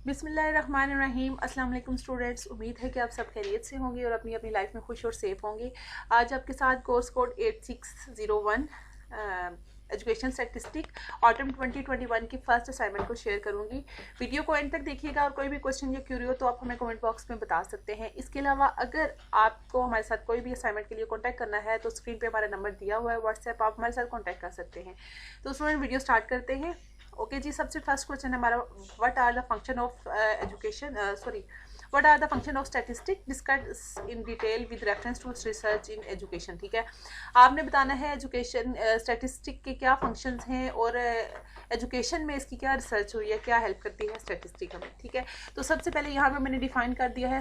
बिस्मिल्लाहिर्रहमानिर्रहीम। अस्सलाम वालेकुम स्टूडेंट्स, उम्मीद है कि आप सब खैरियत से होंगे और अपनी अपनी लाइफ में खुश और सेफ होंगे। आज आपके साथ course code 8601 education statistic autumn 2021 की फर्स्ट असाइनमेंट को शेयर करूंगी। वीडियो को एंड तक देखिएगा और कोई भी क्वेश्चन या क्यूरी हो तो आप हमें कमेंट बॉक्स में बता सकते हैं। इसके अलावा अगर आपको हमारे साथ कोई भी असाइनमेंट के लिए कॉन्टैक्ट करना है तो स्क्रीन पे हमारा नंबर दिया हुआ है व्हाट्सएप, आप हमारे साथ कॉन्टैक्ट कर सकते हैं। तो स्टूडेंट वीडियो स्टार्ट करते हैं। ओके जी, सबसे फर्स्ट क्वेश्चन है हमारा, what are the function of what are the function of statistic discuss in detail with reference to research in education. ठीक है, आपने बताना है एजुकेशन स्टैटिस्टिक के क्या फंक्शंस हैं और एजुकेशन में इसकी क्या रिसर्च हुई है, क्या हेल्प करती है स्टैटिस्टिक हमें। ठीक है, तो सबसे पहले यहाँ पे मैंने डिफाइन कर दिया है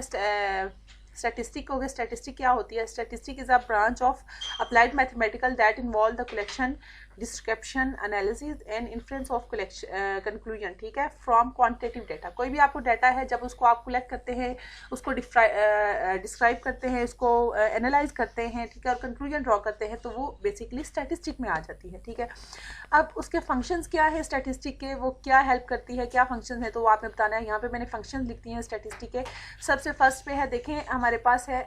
स्टैटिस्टिक हो गया। स्टैटिस्टिक क्या होती है? Statistic is a branch of applied mathematical that involve the collection, description, analysis and inference of conclusion. ठीक है, फ्रॉम क्वांटिटेटिव डेटा। कोई भी आपको डाटा है, जब उसको आप कलेक्ट करते हैं, उसको डिस्क्राइब करते हैं, उसको एनालाइज करते हैं, ठीक है, और कंक्लूजन ड्रॉ करते हैं, तो वो बेसिकली स्टैटिस्टिक में आ जाती है। ठीक है, अब उसके फंक्शंस क्या है स्टैटिस्टिक के, वो क्या हेल्प करती है, क्या फंक्शन है, तो वो आपने बताना है। यहाँ पे मैंने फंक्शन लिख दिए हैं स्टैटिस्टिक के। सबसे फर्स्ट पे है, देखें हमारे पास है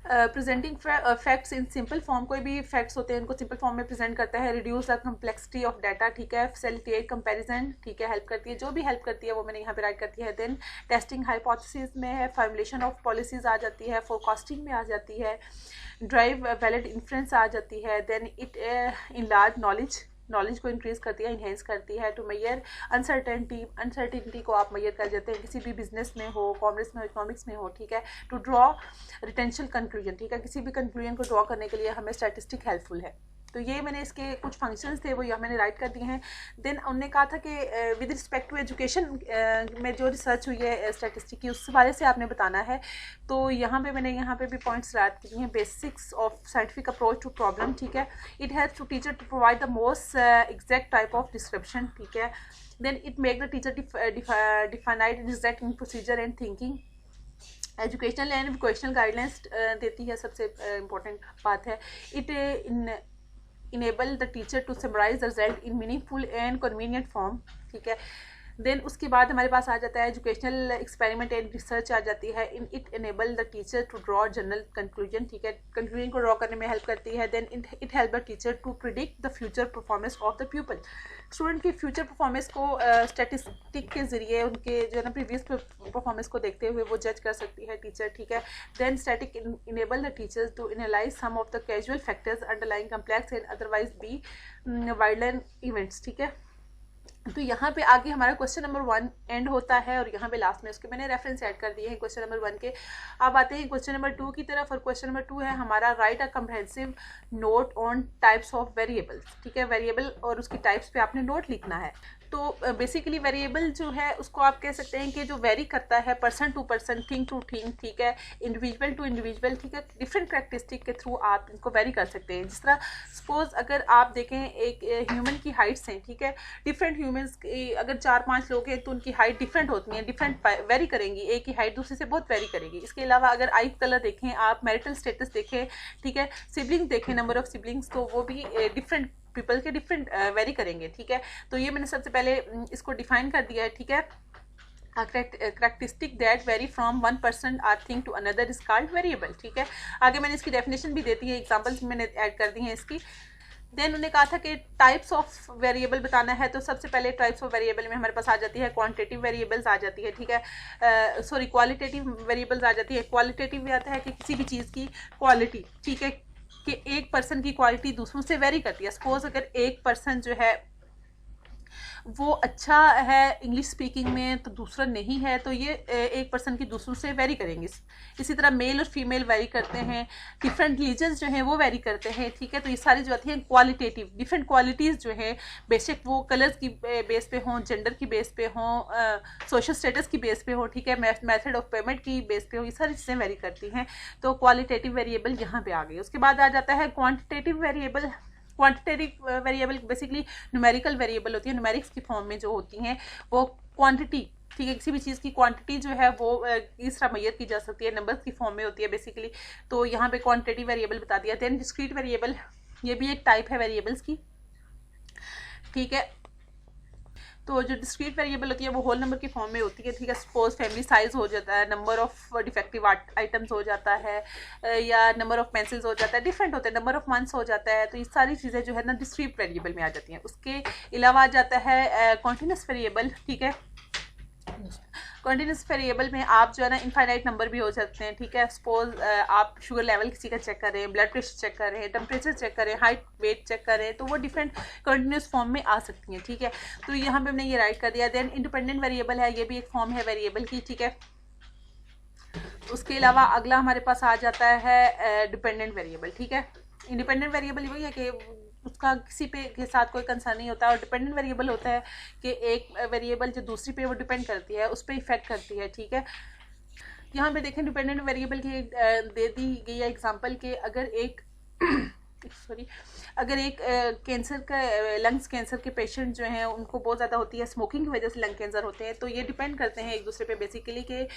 presenting facts in simple form. कोई भी फैक्ट्स होते हैं उनको सिंपल फॉर्म में प्रेजेंट करता है। Reduce the complexity of data. ठीक है, फैसिलिटेट कंपैरिजन। ठीक है, हेल्प करती है, जो भी हेल्प करती है वो मैंने यहाँ पे राइट करती है। देन टेस्टिंग हाइपोथेसिस में है, फॉर्मुलेशन ऑफ पॉलिसीज आ जाती है, फोरकास्टिंग में आ जाती है, ड्राइव वैलिड इन्फ्रेंस आ जाती है। देन इट इनलार्ज नॉलेज को इंक्रीज करती है, इन्हेंस करती है। टू मेजर अनसर्टेनिटी को आप मेजर कर जाते हैं, किसी भी बिजनेस में हो, कॉमर्स में हो, इकोनॉमिक्स में हो। ठीक है, टू ड्रॉ रिटेंशियल कंक्लूजन। ठीक है, किसी भी कंक्लूजन को ड्रॉ करने के लिए हमें स्टैटिस्टिक हेल्पफुल है। तो ये मैंने इसके कुछ फंक्शंस थे वो यहाँ मैंने राइट कर दिए हैं। देन उन्होंने कहा था कि विद रिस्पेक्ट टू एजुकेशन में जो रिसर्च हुई है स्टैटिस्टिक की, उस हवाले से आपने बताना है। तो यहाँ पे मैंने यहाँ पे भी पॉइंट्स राइट किए हैं। Basics of scientific approach to problem. ठीक है, it helps to teacher to provide the most exact type of description. ठीक है, then it make the teacher defined exact in procedure and thinking. Educational and vocational guidelines देती है, सबसे important बात है। It enable the teacher to summarize the result in meaningful and convenient form. ठीक है, then उसके बाद हमारे पास आ जाता है एजुकेशनल एक्सपेरिमेंट एंड रिसर्च आ जाती है। In it enable the teacher to draw general conclusion. ठीक है, कंक्लूजन को ड्रॉ करने में हेल्प करती है। Then it help the teacher to predict the future performance of the pupil. Student की फ्यूचर परफॉर्मेंस को स्टैटिस्टिक के जरिए उनके जो है ना प्रीवियस परफॉर्मेंस को देखते हुए वो जज कर सकती है टीचर। ठीक है, then static enable the teachers to analyse some of the casual factors underlying complex and otherwise be wild events. ठीक है, तो यहाँ पे आगे हमारा क्वेश्चन नंबर 1 एंड होता है और यहाँ पे लास्ट में उसके मैंने रेफरेंस ऐड कर दिए हैं क्वेश्चन नंबर 1 के। अब आते हैं क्वेश्चन नंबर 2 की तरफ, और क्वेश्चन नंबर 2 है हमारा, right a comprehensive note on types of variables. ठीक है, वेरिएबल और उसकी टाइप्स पे आपने नोट लिखना है। तो बेसिकली वेरिएबल जो है उसको आप कह सकते हैं कि जो वेरी करता है person to person, thing to thing. ठीक है, इंडिविजुअल टू इंडिविजुअल। ठीक है, डिफरेंट कैरेक्टरिस्टिक के थ्रू आप इनको वेरी कर सकते हैं। जिस तरह सपोज अगर आप देखें एक ह्यूमन की हाइट्स हैं, ठीक है, डिफरेंट ह्यूमन्स की अगर 4-5 लोग हैं तो उनकी हाइट डिफरेंट होती है, डिफरेंट वेरी करेंगी, एक की हाइट दूसरे से बहुत वेरी करेगी। इसके अलावा अगर आई कलर देखें आप, मैरिटल स्टेटस देखें, ठीक है, सिबलिंग्स देखें, नंबर ऑफ सिबलिंग्स, तो वो भी डिफरेंट पीपल के डिफरेंट वेरी करेंगे। ठीक है, तो ये मैंने सबसे पहले इसको डिफाइन कर दिया है। ठीक है, characteristic that vary from one person or thing to another is called variable. ठीक है, आगे मैंने इसकी डेफिनेशन भी देती है, एग्जांपल्स मैंने ऐड कर दी हैं इसकी। देन उन्होंने कहा था कि टाइप्स ऑफ वेरिएबल बताना है, तो सबसे पहले टाइप्स ऑफ वेरिएबल में हमारे पास आ जाती है क्वांटिटेटिव वेरिएबल्स आ जाती है। ठीक है, सॉरी क्वालिटेटिव वेरिएबल्स आ जाती है। क्वालिटेटिव में आता है कि किसी भी चीज़ की क्वालिटी, ठीक है, कि एक पर्सन की क्वालिटी दूसरों से वेरी करती है। सपोज अगर एक पर्सन जो है वो अच्छा है इंग्लिश स्पीकिंग में तो दूसरा नहीं है, तो ये एक पर्सन की दूसरों से वेरी करेंगे। इसी तरह मेल और फीमेल वेरी करते हैं, डिफरेंट रिलीजन्स जो हैं वो वेरी करते हैं। ठीक है, तो ये सारी जो आती हैं क्वालिटेटिव, डिफरेंट क्वालिटीज़ जो हैं, बेशक वो कलर्स की बेस पे हों, जेंडर की बेस पे हों, सोशल स्टेटस की बेस पे हो, ठीक है, मेथड ऑफ पेमेंट की बेस पे हो, ये सारी चीज़ें वेरी करती हैं। तो क्वालिटेटिव वेरिएबल यहाँ पे आ गई। उसके बाद आ जाता है quantitative variable. Quantitative variable basically numerical variable होती है, न्यूमेरिक्स की फॉर्म में जो होती हैं वो क्वांटिटी, ठीक है, किसी भी चीज़ की क्वांटिटी जो है वो इस तरह मेजर की जा सकती है, नंबर्स की फॉर्म में होती है बेसिकली। तो यहाँ पे क्वांटिटेटिव वेरिएबल बता दिया। देन डिस्क्रीट वेरिएबल, ये भी एक टाइप है वेरिएबल्स की। ठीक है, तो जो डिस्क्रीट वेरिएबल होती है वो होल नंबर की फॉर्म में होती है, ठीक है। सपोज फैमिली साइज हो जाता है, नंबर ऑफ डिफेक्टिव आइटम्स हो जाता है, या नंबर ऑफ पेंसिल्स हो जाता है, डिफरेंट होते हैं, नंबर ऑफ मंथ्स हो जाता है। तो ये सारी चीज़ें जो है ना डिस्क्रीट वेरिएबल में आ जाती हैं। उसके अलावा आ जाता है कॉन्टिन्यूस वेरिएबल, ठीक है। कॉन्टिन्यूस वेरिएबल में आप जो है ना इनफाइनाइट नंबर भी हो सकते हैं, ठीक है। सपोज आप शुगर लेवल किसी का चेक करें, ब्लड प्रेशर चेक करें, टेम्परेचर चेक करें, हाइट वेट चेक करें, तो वो डिफरेंट कॉन्टिन्यूस फॉर्म में आ सकती हैं, ठीक है। तो यहाँ पे हमने ये राइट कर दिया। देन इंडिपेंडेंट वेरिएबल है, ये भी एक फॉर्म है वेरिएबल की, ठीक है। उसके अलावा अगला हमारे पास आ जाता है डिपेंडेंट वेरिएबल, ठीक है। इंडिपेंडेंट वेरिएबल वही है कि उसका किसी पे के साथ कोई कंसर्न नहीं होता, और डिपेंडेंट वेरिएबल होता है कि एक वेरिएबल जो दूसरी पे वो डिपेंड करती है, उस पर इफेक्ट करती है, ठीक है। यहाँ पे देखें डिपेंडेंट वेरिएबल की दे दी गई है एग्जांपल के अगर एक कैंसर का लंग्स कैंसर के पेशेंट जो हैं उनको बहुत ज़्यादा होती है, स्मोकिंग की वजह से लंग कैंसर होते हैं, तो ये डिपेंड करते हैं एक दूसरे पे बेसिकली। कि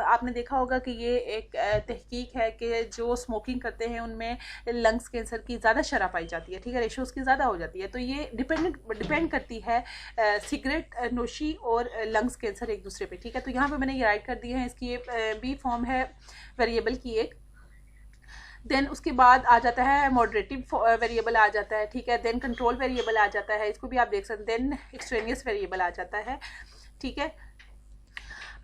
आपने देखा होगा कि ये एक तहकीक है कि जो स्मोकिंग करते हैं उनमें लंग्स कैंसर की ज़्यादा शरह पाई जाती है, ठीक है, रेशो उसकी ज़्यादा हो जाती है। तो ये डिपेंड करती है सिगरेट नोशी और लंग्स कैंसर एक दूसरे पे, ठीक है। तो यहाँ पर मैंने ये राइट कर दिए हैं, इसकी ये बी फॉर्म है वेरिएबल की एक। देन उसके बाद आ जाता है मॉडरेटिव वेरिएबल आ जाता है, ठीक है। देन कंट्रोल वेरिएबल आ जाता है, इसको भी आप देख सकते हैं। देन एक्सट्रेनियस वेरिएबल आ जाता है, ठीक है।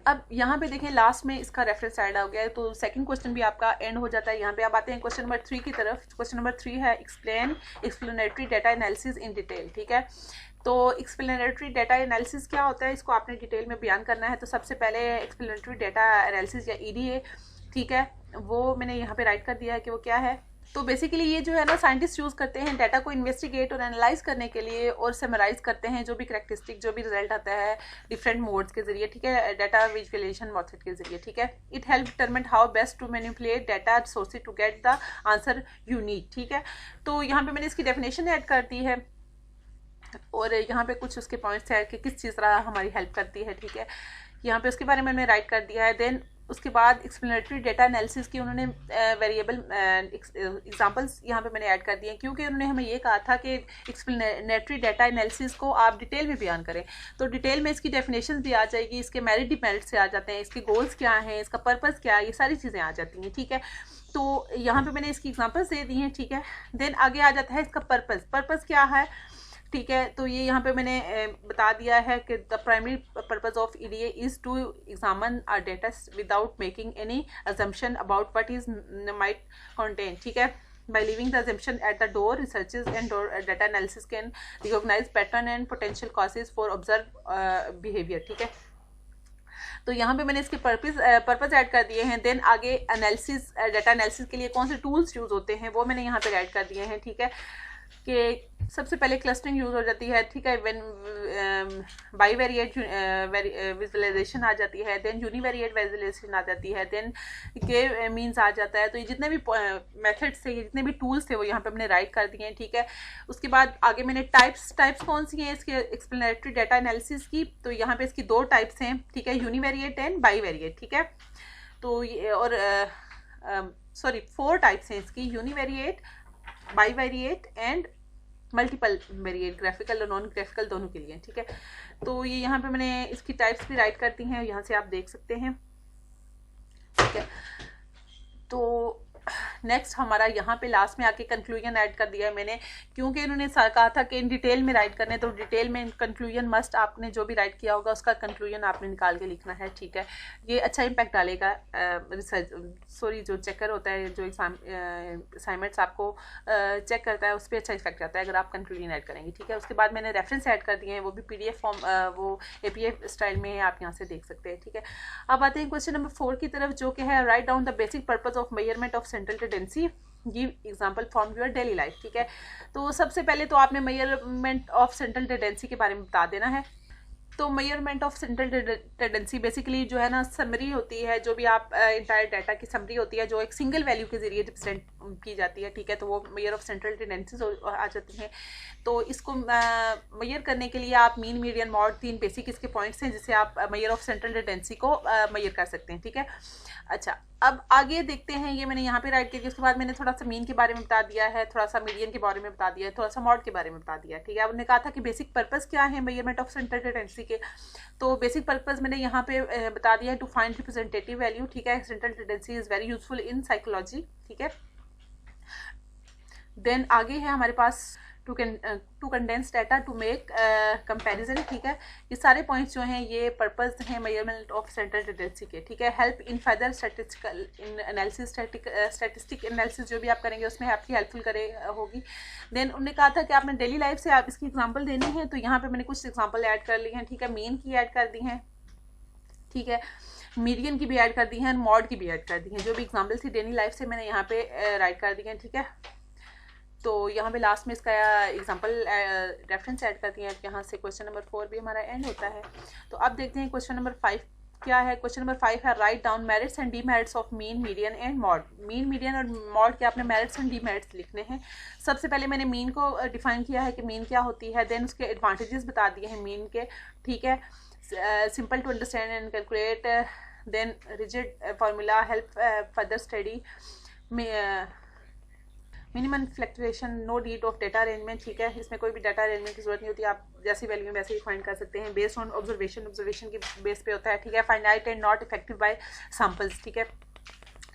अब यहाँ पे देखें लास्ट में इसका रेफरेंस ऐड हो गया है, तो सेकंड क्वेश्चन भी आपका एंड हो जाता है। यहाँ पे आप आते हैं क्वेश्चन नंबर 3 की तरफ। क्वेश्चन नंबर 3 है explain explanatory data analysis in detail, ठीक है। तो एक्सप्लेनेटरी डाटा एनालिसिस क्या होता है, इसको आपने डिटेल में बयान करना है। तो सबसे पहले एक्सप्लेनेटरी डाटा एनालिसिस या EDA, ठीक है, वो मैंने यहाँ पे राइट कर दिया है कि वो क्या है। तो बेसिकली ये जो है ना साइंटिस्ट यूज़ करते हैं डाटा को इन्वेस्टिगेट और एनालाइज करने के लिए, और समराइज करते हैं जो भी करेक्टरिस्टिक जो भी रिजल्ट आता है डिफरेंट मोड्स के जरिए, ठीक है, डाटा विजुअलाइजेशन मेथड के जरिए, ठीक है। It help determine how best to manipulate data sources to get the answer you need, ठीक है। तो यहाँ पे मैंने इसकी डेफिनेशन ऐड कर दी है, और यहाँ पे कुछ उसके पॉइंट्स है कि किस चीज़ तरह हमारी हेल्प करती है, ठीक है। यहाँ पे उसके बारे में मैंने राइट कर दिया है। देन उसके बाद एक्सप्लेनेटरी डाटा एनालिसिस की उन्होंने वेरिएबल एग्जांपल्स यहाँ पे मैंने ऐड कर दिए हैं, क्योंकि उन्होंने हमें ये कहा था कि एक्सप्लेनेटरी डाटा एनालिसिस को आप डिटेल में बयान करें। तो डिटेल में इसकी डेफिनेशन भी आ जाएगी, इसके मेरिट डिमेरिट से आ जाते हैं, इसके गोल्स क्या हैं, इसका पर्पज़ क्या है, ये सारी चीज़ें आ जाती हैं, ठीक है। तो यहाँ पे मैंने इसकी एग्जांपल्स दे दी हैं, ठीक है। देन आगे आ जाता है इसका पर्पज़ क्या है, ठीक है। तो ये यहाँ पे मैंने बता दिया है कि the primary purpose of EDA is to examine our data without making any assumption about what is might contain, ठीक है। By leaving the assumption at the door, researchers and data analysis can recognize pattern and potential causes for observed behavior, ठीक है। तो यहाँ पे मैंने इसके purpose add कर दिए हैं। देन आगे एनालिसिस डाटा एनालिसिस के लिए कौन से टूल्स यूज़ होते हैं वो मैंने यहाँ पे ऐड कर दिए हैं, ठीक है। कि सबसे पहले क्लस्टरिंग यूज़ हो जाती है, ठीक है। व्हेन बाईवेरिएट विजुअलाइजेशन आ जाती है, देन यूनिवेरिएट विजुअलाइजेशन आ जाती है, देन के मीन्स आ जाता है। तो ये जितने भी मेथड्स थे, जितने भी टूल्स थे वो यहाँ पे हमने राइट कर दिए हैं, ठीक है। उसके बाद आगे मैंने टाइप्स कौन सी हैं इसके एक्सप्लेनेटरी डाटा एनालिसिस की, तो यहाँ पे इसकी 2 टाइप्स हैं, ठीक है, यूनिवेरिएट एंड बाईवेरिएट, ठीक है। तो ये और 4 टाइप्स हैं इसकी, univariate, bivariate and multiple variate, graphical और नॉन ग्राफिकल दोनों के लिए, ठीक है। तो ये यहाँ पे मैंने इसकी टाइप्स भी राइट करती हैं, यहाँ से आप देख सकते हैं, ठीक है। तो नेक्स्ट हमारा यहाँ पे लास्ट में आके कंक्लूजन ऐड कर दिया है मैंने, क्योंकि इन्होंने कहा था कि इन डिटेल में राइट करने, तो डिटेल में कंक्लूजन मस्ट आपने जो भी राइट किया होगा उसका कंक्लूजन आपने निकाल के लिखना है, ठीक है। ये अच्छा इम्पैक्ट डालेगा जो चेकर होता है, जो असाइनमेंट्स आपको चेक करता है, उस पर अच्छा इफेक्ट आता है अगर आप कंक्लूजन ऐड करेंगे, ठीक है। उसके बाद मैंने रेफरेंस ऐड कर दिए हैं, वो भी PDF फॉर्म वो APA स्टाइल में है, आप यहाँ से देख सकते हैं, ठीक है। अब आते हैं क्वेश्चन नंबर 4 की तरफ, जो कि है write down the basic purpose of measurement of central tendency, give example from your daily life, ठीक है। तो सबसे पहले तो आपने मेजरमेंट ऑफ सेंट्रल टेंडेंसी के बारे में बता देना है। तो measurement of central tendency basically जो है ना समरी होती है, जो भी आप इंटायर डाटा की समरी होती है जो एक सिंगल वैल्यू के जरिए रिप्रेजेंट की जाती है, ठीक है, तो वो मेजर ऑफ सेंट्रल टेंडेंसीज आ जाती हैं। तो इसको मेजर करने के लिए आप मीन, मीडियन, मॉड, 3 बेसिक इसके पॉइंट्स हैं जिससे आप मेजर ऑफ सेंट्रल टेंडेंसी को मेजर कर सकते हैं, ठीक है। अच्छा, अब आगे देखते हैं, ये मैंने यहाँ पे राइट किया, उसके बाद मैंने थोड़ा सा मीन के बारे में बता दिया है, थोड़ा सा मीडियन के बारे में बता दिया है, थोड़ा सा मॉड के बारे में बता दिया, ठीक है। अब उन्होंने कहा था कि बेसिक पर्पस क्या है मेजरमेंट ऑफ सेंट्रल टेंडेंसी के, तो बेसिक पर्पस मैंने यहाँ पे बता दिया है, टू फाइंड रिप्रेजेंटेटिव वैल्यू, ठीक है। Central tendency is very useful in psychology, ठीक है। देन आगे है हमारे पास to condense data to make comparison, ठीक है। ये सारे पॉइंट्स जो हैं ये पर्पस हैं मेजरमेंट ऑफ सेंट्रल टेंडेंसी के, ठीक है। Help in further statistical analysis, statistic analysis जो भी आप करेंगे उसमें आपकी हेल्पफुल होगी। देन उन्होंने कहा था कि आपने डेली लाइफ से आप इसकी एग्जांपल देनी है, तो यहाँ पे मैंने कुछ एग्जांपल ऐड कर ली हैं, ठीक है। मीन की ऐड कर दी हैं, ठीक है, मीडियन की भी ऐड कर दी हैं, मॉड की भी ऐड कर दी हैं। जो भी एग्जांपल थी डेली लाइफ से मैंने यहाँ पे राइट कर दी हैं, ठीक है। तो यहाँ पे लास्ट में इसका एग्जांपल रेफरेंस ऐड कर दिए हैं। यहाँ से क्वेश्चन नंबर 4 भी हमारा एंड होता है। तो अब देखते हैं क्वेश्चन नंबर 5 क्या है। क्वेश्चन नंबर 5 है write down merits and demerits of mean, median and mod. Mean, median और मॉड के आपने मेरिट्स एंड डीमेरिट्स लिखने हैं। सबसे पहले मैंने मीन को डिफाइन किया है कि मीन क्या होती है, देन उसके एडवांटेजेस बता दिए हैं मीन के, ठीक है। Simple to understand and calculate, then rigid formula help further study, minimum fluctuation, no need of data arrangement, ठीक है। इसमें कोई भी डाटा अरेंजमेंट की जरूरत नहीं होती, आप जैसी वैल्यू वैसे ही फाइंड कर सकते हैं। बेस्ड ऑन ऑब्जर्वेशन की बेस पे होता है, ठीक है। Finite and not effective by samples, ठीक है,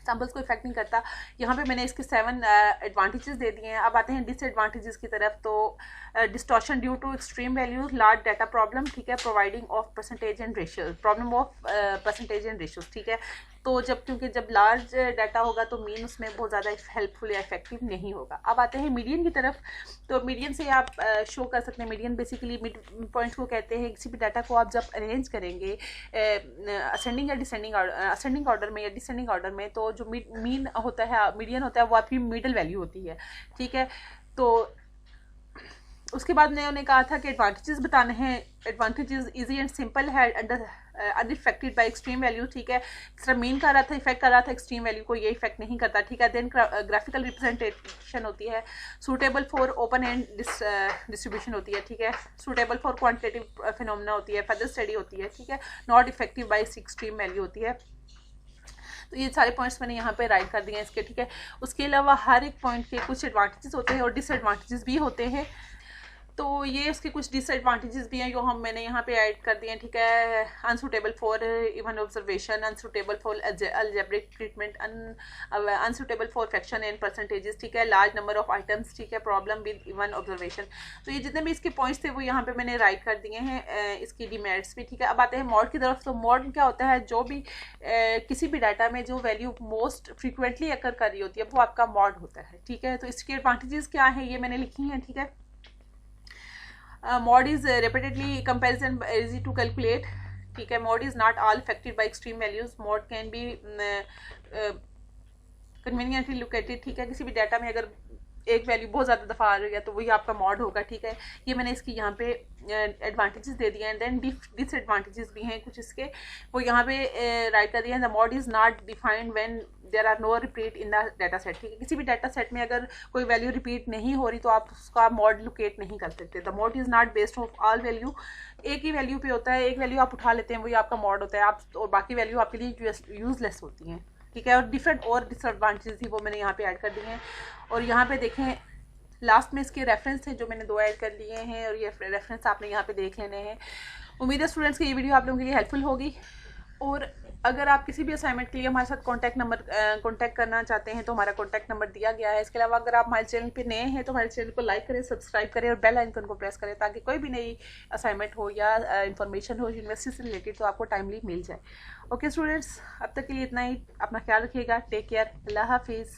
सैम्पल्स को इफेक्ट नहीं करता। यहाँ पे मैंने इसके 7 एडवांटेजेस दे दिए हैं। अब आते हैं डिसएडवांटेजेस की तरफ। तो distortion due to extreme values, large data problem, ठीक है, providing of percentage and ratios, problem of percentage and ratios, ठीक है। तो क्योंकि जब लार्ज डाटा होगा तो मीन उसमें बहुत ज़्यादा हेल्पफुल या इफेक्टिव नहीं होगा। अब आते हैं मीडियन की तरफ। तो मीडियन से आप शो कर सकते हैं, मीडियन बेसिकली मिड पॉइंट को कहते हैं। किसी भी डाटा को आप जब अरेंज करेंगे असेंडिंग या डिसेंडिंग असेंडिंग ऑर्डर में या डिसेंडिंग ऑर्डर में, तो जो मीन होता है, मीडियन होता है, वो आपकी मिडल वैल्यू होती है, ठीक है। तो उसके बाद उन्होंने कहा था कि एडवांटेजेस बताने हैं। एडवांटेजेस इजी एंड सिंपल है, अनइफेक्टेड बाय एक्सट्रीम वैल्यू, ठीक है। इस तरह मीन कर रहा था, इफेक्ट कर रहा था, एक्सट्रीम वैल्यू को ये इफेक्ट नहीं करता, ठीक है। देन ग्राफिकल रिप्रेजेंटेशन होती है, suitable for open and distribution होती है, ठीक है। सूटेबल फॉर क्वांटिटेटिव फिनोमेना होती है, फर्दर स्टडी होती है, ठीक है। Not effective by extreme value होती है। तो ये सारे पॉइंट्स मैंने यहाँ पे राइट कर दिए हैं इसके, ठीक है। उसके अलावा हर एक पॉइंट के कुछ एडवांटेजेस होते हैं और डिसएडवांटेजेस भी होते हैं। तो ये उसके कुछ डिसएडवांटेजेस भी हैं जो मैंने यहाँ पे ऐड कर दिए हैं, ठीक है। Unsuitable for even observation, unsuitable for algebraic treatment, unsuitable for fraction and percentages, ठीक है। लार्ज नंबर ऑफ आइटम्स, ठीक है। Problem with even observation. तो ये जितने भी इसके पॉइंट्स थे वो यहाँ पे मैंने राइट कर दिए हैं, इसकी डिमेरिट्स भी, ठीक है। अब आते हैं मॉड की तरफ। तो मॉड क्या होता है, जो भी किसी भी डाटा में जो वैल्यू मोस्ट फ्रिक्वेंटली अकर कर रही होती है वो आपका मॉड होता है, ठीक है। तो इसके एडवांटेजेस क्या है ये मैंने लिखी हैं, ठीक है। Mod is repeatedly comparison easy to calculate, ठीक है। Mod is not all affected by extreme values. Mod can be conveniently located, ठीक है। किसी भी डाटा में अगर एक वैल्यू बहुत ज़्यादा दफ़ा आ रही है तो वही आपका मॉड होगा, ठीक है। ये मैंने इसकी यहाँ पे एडवांटेजेस दे दिए हैं। देन डिसएडवांटेजेस भी हैं कुछ इसके, वो यहाँ पे राइट कर दिया है। The mode is not defined when there are no repeat in the data set, ठीक है। किसी भी डाटा सेट में अगर कोई वैल्यू रिपीट नहीं हो रही तो आप उसका मॉड लोकेट नहीं कर सकते। The mode is not based of all value, एक ही वैल्यू पे होता है, एक वैल्यू आप उठा लेते हैं वही आपका मॉड होता है, आप और बाकी वैल्यू आपके लिए यूजलेस होती हैं, ठीक है। और डिफरेंट और डिसएडवांटेजेस थी वो मैंने यहाँ पे ऐड कर दिए हैं। और यहाँ पे देखें लास्ट में इसके रेफरेंस थे जो मैंने 2 ऐड कर लिए हैं और ये रेफरेंस आपने यहाँ पे देख लेने हैं। उम्मीद है स्टूडेंट्स की ये वीडियो आप लोगों के लिए हेल्पफुल होगी। और अगर आप किसी भी असाइनमेंट के लिए हमारे साथ कांटेक्ट करना चाहते हैं तो हमारा कांटेक्ट नंबर दिया गया है। इसके अलावा अगर आप हमारे चैनल पे नए हैं तो हमारे चैनल को लाइक करें, सब्सक्राइब करें और बेल आइकन को प्रेस करें ताकि कोई भी नई असाइनमेंट हो या इन्फॉर्मेशन हो यूनिवर्सिटी से रिलेटेड तो आपको टाइमली मिल जाए। ओके स्टूडेंट्स, अब तक के लिए इतना ही। अपना ख्याल रखिएगा। Take care. अल्लाह हाफिज़।